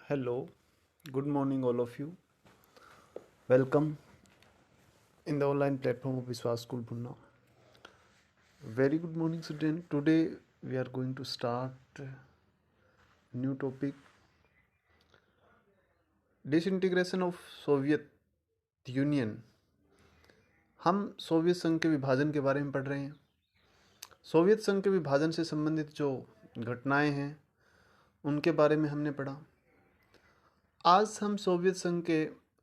Hello, good morning, all of you. Welcome in the online platform of Viswas School Punna. Very good morning, student. Today we are going to start new topic: disintegration of Soviet Union. हम Soviet संघ के विभाजन के बारे में पढ़ रहे हैं। सोवियत संघ के विभाजन से संबंधित जो घटनाएं हैं उनके बारे में हमने पढ़ा। आज हम सोवियत संघ के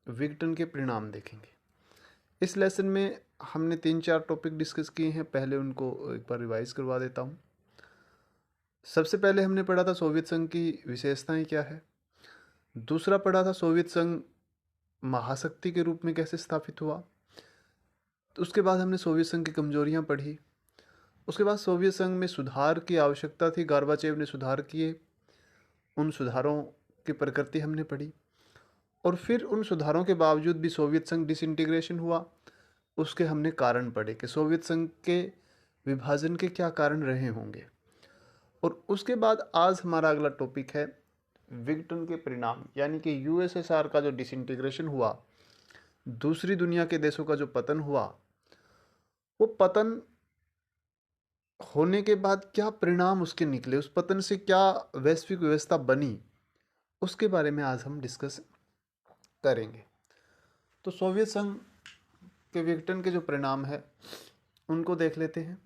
विघटन के परिणाम देखेंगे। इस लेसन में हमने 3-4 टॉपिक डिस्कस किए हैं। पहले उनको एक बार रिवाइज करवा देता हूँ। सबसे पहले हमने पढ़ा था सोवियत संघ की विशेषताएं क्या है। दूसरा पढ़ा था सोवियत संघ महाशक्ति के रूप में कैसे स्थापित हुआ। तो उसके बाद हमने सोवियत संघ की कमजोरियां पढ़ी। उसके बाद सोवियत संघ में सुधार की आवश्यकता थी, गोर्बाचेव ने सुधार किए, उन सुधारों की प्रकृति हमने पढ़ी। और फिर उन सुधारों के बावजूद भी सोवियत संघ डिसइंटीग्रेशन हुआ, उसके हमने कारण पढ़े कि सोवियत संघ के विभाजन के क्या कारण रहे होंगे। और उसके बाद आज हमारा अगला टॉपिक है विघटन के परिणाम, यानी कि यूएसएसआर का जो डिसइंटीग्रेशन हुआ, दूसरी दुनिया के देशों का जो पतन हुआ, वो पतन होने के बाद क्या परिणाम उसके निकले, उस पतन से क्या वैश्विक व्यवस्था बनी, उसके बारे में आज हम डिस्कस करेंगे। तो सोवियत संघ के विघटन के जो परिणाम है उनको देख लेते हैं।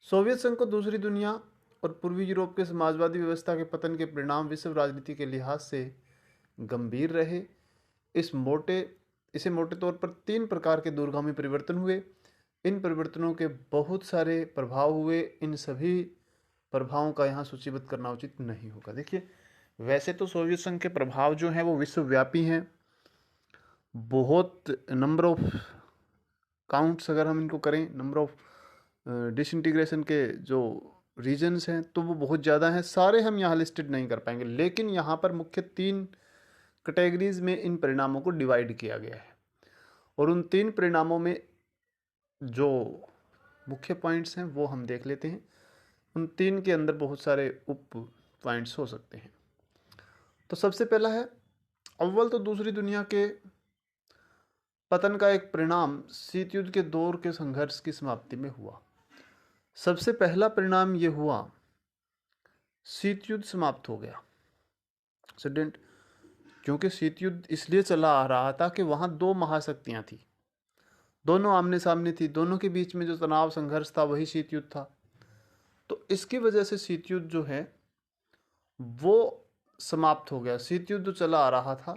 सोवियत संघ को दूसरी दुनिया और पूर्वी यूरोप के समाजवादी व्यवस्था के पतन के परिणाम विश्व राजनीति के लिहाज से गंभीर रहे। इसे मोटे तौर पर 3 प्रकार के दूरगामी परिवर्तन हुए। इन परिवर्तनों के बहुत सारे प्रभाव हुए। इन सभी प्रभावों का यहाँ सूचीबद्ध करना उचित नहीं होगा। देखिए, वैसे तो सोवियत संघ के प्रभाव जो हैं वो विश्वव्यापी हैं। बहुत नंबर ऑफ काउंट्स अगर हम इनको करें, नंबर ऑफ डिसइंटीग्रेशन के जो रीजन्स हैं तो वो बहुत ज़्यादा हैं। सारे हम यहाँ लिस्टेड नहीं कर पाएंगे, लेकिन यहाँ पर मुख्य 3 कैटेगरीज में इन परिणामों को डिवाइड किया गया है। और उन 3 परिणामों में जो मुख्य पॉइंट्स हैं वो हम देख लेते हैं। उन 3 के अंदर बहुत सारे उप पॉइंट्स हो सकते हैं। तो सबसे पहला है, अव्वल तो दूसरी दुनिया के पतन का एक परिणाम शीत युद्ध के दौर के संघर्ष की समाप्ति में हुआ। सबसे पहला परिणाम ये हुआ, शीत युद्ध समाप्त हो गया। स्टूडेंट, क्योंकि शीत युद्ध इसलिए चला आ रहा था कि वहां 2 महाशक्तियां थी, दोनों आमने सामने थी, दोनों के बीच में जो तनाव संघर्ष था वही शीत युद्ध था। तो इसकी वजह से शीत युद्ध जो है वो समाप्त हो गया। शीत युद्ध जो चला आ रहा था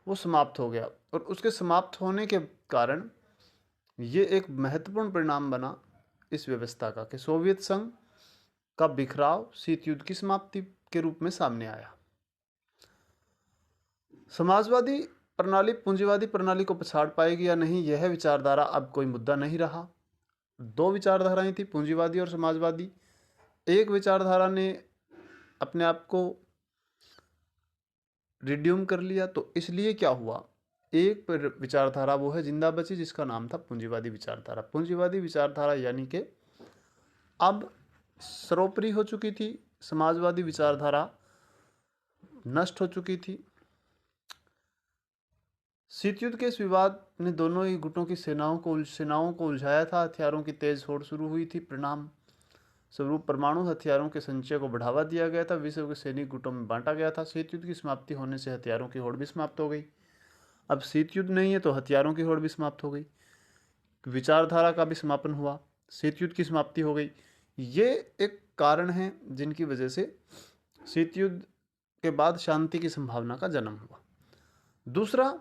वो समाप्त हो गया, और उसके समाप्त होने के कारण ये एक महत्वपूर्ण परिणाम बना इस व्यवस्था का कि सोवियत संघ का बिखराव शीत युद्ध की समाप्ति के रूप में सामने आया। समाजवादी प्रणाली पूंजीवादी प्रणाली को पछाड़ पाएगी या नहीं, यह विचारधारा अब कोई मुद्दा नहीं रहा। 2 विचारधाराएं थी, पूंजीवादी और समाजवादी। एक विचारधारा ने अपने आप को रिड्यूम कर लिया, तो इसलिए क्या हुआ, एक विचारधारा वो है जिंदा बची जिसका नाम था पूंजीवादी विचारधारा। पूंजीवादी विचारधारा यानी कि अब सर्वोपरि हो चुकी थी, समाजवादी विचारधारा नष्ट हो चुकी थी। शीत युद्ध के इस विवाद ने दोनों ही गुटों की सेनाओं को उलझाया था। हथियारों की तेज होड़ शुरू हुई थी। परिणाम स्वरूप परमाणु हथियारों के संचय को बढ़ावा दिया गया था, विश्व के सैनिक गुटों में बांटा गया था। शीत युद्ध की समाप्ति होने से हथियारों की होड़ भी समाप्त हो गई। अब शीत युद्ध नहीं है तो हथियारों की होड़ भी समाप्त हो गई, विचारधारा का भी समापन हुआ, शीत युद्ध की समाप्ति हो गई। ये एक कारण है जिनकी वजह से शीत युद्ध के बाद शांति की संभावना का जन्म हुआ। दूसरा,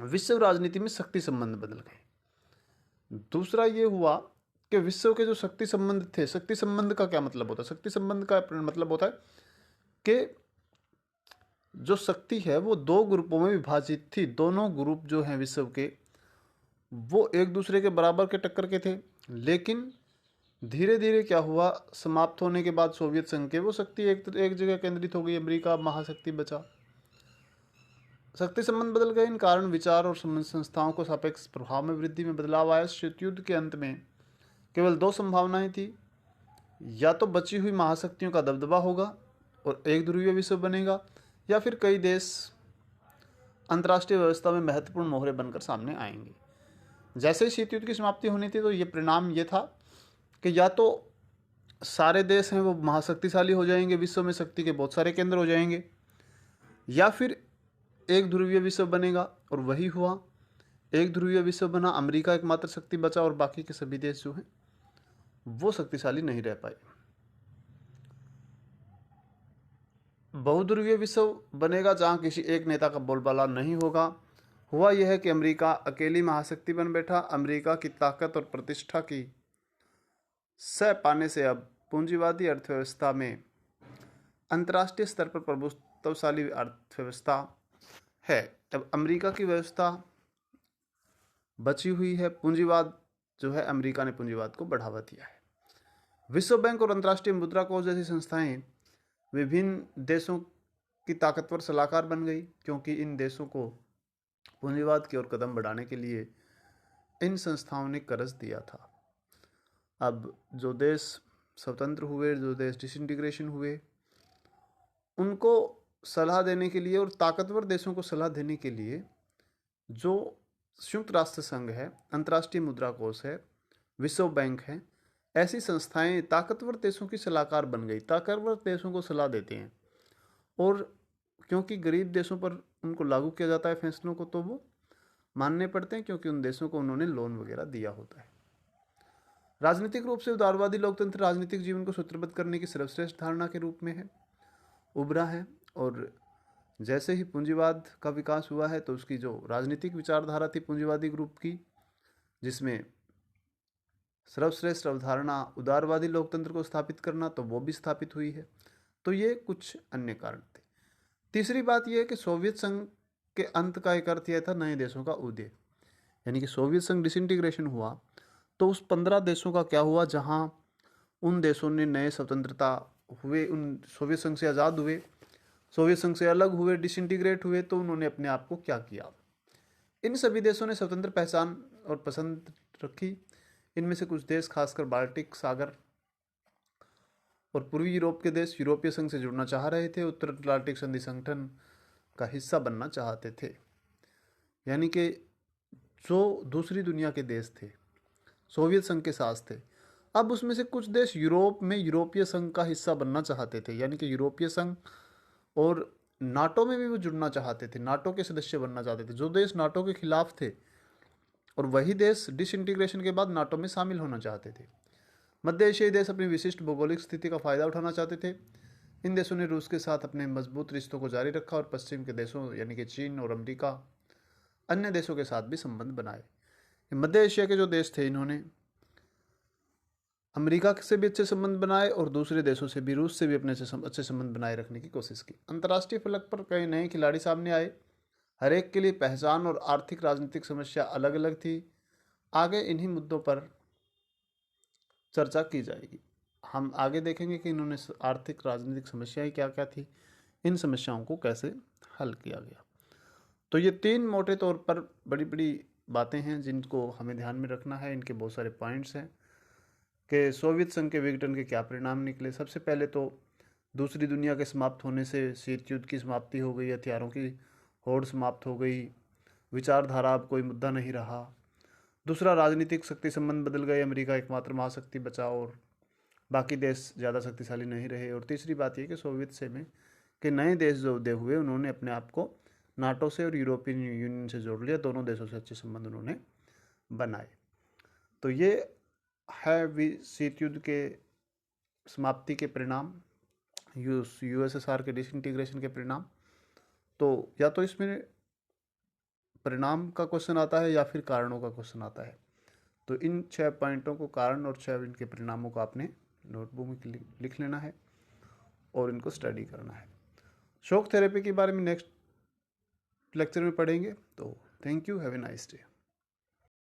विश्व राजनीति में शक्ति संबंध बदल गए। दूसरा ये हुआ कि विश्व के जो शक्ति संबंध थे, शक्ति संबंध का क्या मतलब होता है? शक्ति संबंध का मतलब होता है कि जो शक्ति है वो 2 ग्रुपों में विभाजित थी। दोनों ग्रुप जो हैं विश्व के वो एक दूसरे के बराबर के टक्कर के थे, लेकिन धीरे धीरे क्या हुआ, समाप्त होने के बाद सोवियत संघ के वो शक्ति एक जगह केंद्रित हो गई, अमेरिका महाशक्ति बचा। शक्ति संबंध बदल गए। इन कारण विचार और संस्थाओं को सापेक्ष प्रभाव में वृद्धि में बदलाव आया। शीत युद्ध के अंत में केवल 2 संभावनाएं थी, या तो बची हुई महाशक्तियों का दबदबा होगा और एक ध्रुवीय विश्व बनेगा, या फिर कई देश अंतर्राष्ट्रीय व्यवस्था में महत्वपूर्ण मोहरे बनकर सामने आएंगे। जैसे ही शीत युद्ध की समाप्ति होनी थी तो ये परिणाम ये था कि या तो सारे देश हैं वो महाशक्तिशाली हो जाएंगे, विश्व में शक्ति के बहुत सारे केंद्र हो जाएंगे, या फिर एक ध्रुवीय विश्व बनेगा, और वही हुआ। एक ध्रुवीय विश्व बना, अमेरिका एकमात्र शक्ति बचा और बाकी के सभी देश जो हैं वो शक्तिशाली नहीं रह पाए। बहुध्रुवीय विश्व बनेगा जहां किसी एक नेता का बोलबाला नहीं होगा। हुआ यह है कि अमेरिका अकेली महाशक्ति बन बैठा। अमेरिका की ताकत और प्रतिष्ठा की सह पाने से अब पूंजीवादी अर्थव्यवस्था में अंतर्राष्ट्रीय स्तर पर प्रभुत्वशाली अर्थव्यवस्था है। अब अमेरिका की व्यवस्था बची हुई है। पूंजीवाद जो है, अमेरिका ने पूंजीवाद को बढ़ावा दिया है। विश्व बैंक और अंतर्राष्ट्रीय मुद्रा कोष जैसी संस्थाएं विभिन्न देशों की ताकतवर सलाहकार बन गई, क्योंकि इन देशों को पूंजीवाद की ओर कदम बढ़ाने के लिए इन संस्थाओं ने कर्ज दिया था। अब जो देश स्वतंत्र हुए, जो देश डिसइंटीग्रेशन हुए, उनको सलाह देने के लिए और ताकतवर देशों को सलाह देने के लिए जो संयुक्त राष्ट्र संघ है, अंतर्राष्ट्रीय मुद्रा कोष है, विश्व बैंक है, ऐसी संस्थाएं ताकतवर देशों की सलाहकार बन गई। ताकतवर देशों को सलाह देते हैं, और क्योंकि गरीब देशों पर उनको लागू किया जाता है फैसलों को, तो वो मानने पड़ते हैं, क्योंकि उन देशों को उन्होंने लोन वगैरह दिया होता है। राजनीतिक रूप से उदारवादी लोकतंत्र राजनीतिक जीवन को सूत्रबद्ध करने की सर्वश्रेष्ठ धारणा के रूप में है उभरा है, और जैसे ही पूंजीवाद का विकास हुआ है तो उसकी जो राजनीतिक विचारधारा थी पूंजीवादी ग्रुप की, जिसमें सर्वश्रेष्ठ अवधारणा उदारवादी लोकतंत्र को स्थापित करना, तो वो भी स्थापित हुई है। तो ये कुछ अन्य कारण थे। तीसरी बात यह है कि सोवियत संघ के अंत का एक अर्थ यह था नए देशों का उदय, यानी कि सोवियत संघ डिसइंटीग्रेशन हुआ तो उस 15 देशों का क्या हुआ, जहां उन देशों ने नए स्वतंत्रता हुए, उन सोवियत संघ से आज़ाद हुए, सोवियत संघ से अलग हुए, डिसइंटीग्रेट हुए, तो उन्होंने अपने आप को क्या किया। इन सभी देशों ने स्वतंत्र पहचान और पसंद रखी। इनमें से कुछ देश, खासकर बाल्टिक सागर और पूर्वी यूरोप के देश, यूरोपीय संघ से जुड़ना चाह रहे थे, उत्तर अटलांटिक संधि संगठन का हिस्सा बनना चाहते थे। यानी कि जो दूसरी दुनिया के देश थे सोवियत संघ के साथ थे। अब उसमें से कुछ देश यूरोप में यूरोपीय संघ का हिस्सा बनना चाहते थे, यानी कि यूरोपीय संघ और नाटो में भी वो जुड़ना चाहते थे, नाटो के सदस्य बनना चाहते थे। जो देश नाटो के खिलाफ थे, और वही देश डिसइंटीग्रेशन के बाद नाटो में शामिल होना चाहते थे। मध्य एशियाई देश अपनी विशिष्ट भौगोलिक स्थिति का फायदा उठाना चाहते थे। इन देशों ने रूस के साथ अपने मजबूत रिश्तों को जारी रखा और पश्चिम के देशों यानी कि चीन और अमेरिका, अन्य देशों के साथ भी संबंध बनाए। मध्य एशिया के जो देश थे, इन्होंने अमेरिका से भी अच्छे संबंध बनाए और दूसरे देशों से भी, रूस से भी अपने अच्छे संबंध बनाए रखने की कोशिश की। अंतर्राष्ट्रीय फलक पर कई नए खिलाड़ी सामने आए। हर एक के लिए पहचान और आर्थिक राजनीतिक समस्या अलग अलग थी। आगे इन्हीं मुद्दों पर चर्चा की जाएगी। हम आगे देखेंगे कि इन्होंने आर्थिक राजनीतिक समस्याएं क्या क्या थी, इन समस्याओं को कैसे हल किया गया। तो ये 3 मोटे तौर पर बड़ी बड़ी बातें हैं जिनको हमें ध्यान में रखना है। इनके बहुत सारे पॉइंट्स हैं कि सोवियत संघ के विघटन के क्या परिणाम निकले। सबसे पहले तो दूसरी दुनिया के समाप्त होने से शीत युद्ध की समाप्ति हो गई, हथियारों की होड़ समाप्त हो गई, विचारधारा अब कोई मुद्दा नहीं रहा। दूसरा, राजनीतिक शक्ति संबंध बदल गए, अमेरिका एकमात्र महाशक्ति बचा और बाकी देश ज़्यादा शक्तिशाली नहीं रहे। और तीसरी बात यह कि सोवियत से में के नए देश जो उदय हुए, उन्होंने अपने आप को नाटो से और यूरोपियन यूनियन से जोड़ लिया। दोनों देशों से अच्छे संबंध उन्होंने बनाए। तो ये है शीत युद्ध के समाप्ति के परिणाम, यूएसएसआर के डिसइंटीग्रेशन के परिणाम। तो या तो इसमें परिणाम का क्वेश्चन आता है या फिर कारणों का क्वेश्चन आता है। तो इन 6 पॉइंटों को, कारण और 6 इनके परिणामों को आपने नोटबुक में लिख लेना है और इनको स्टडी करना है। शॉक थेरेपी के बारे में नेक्स्ट लेक्चर में पढ़ेंगे। तो thank you, have a nice day.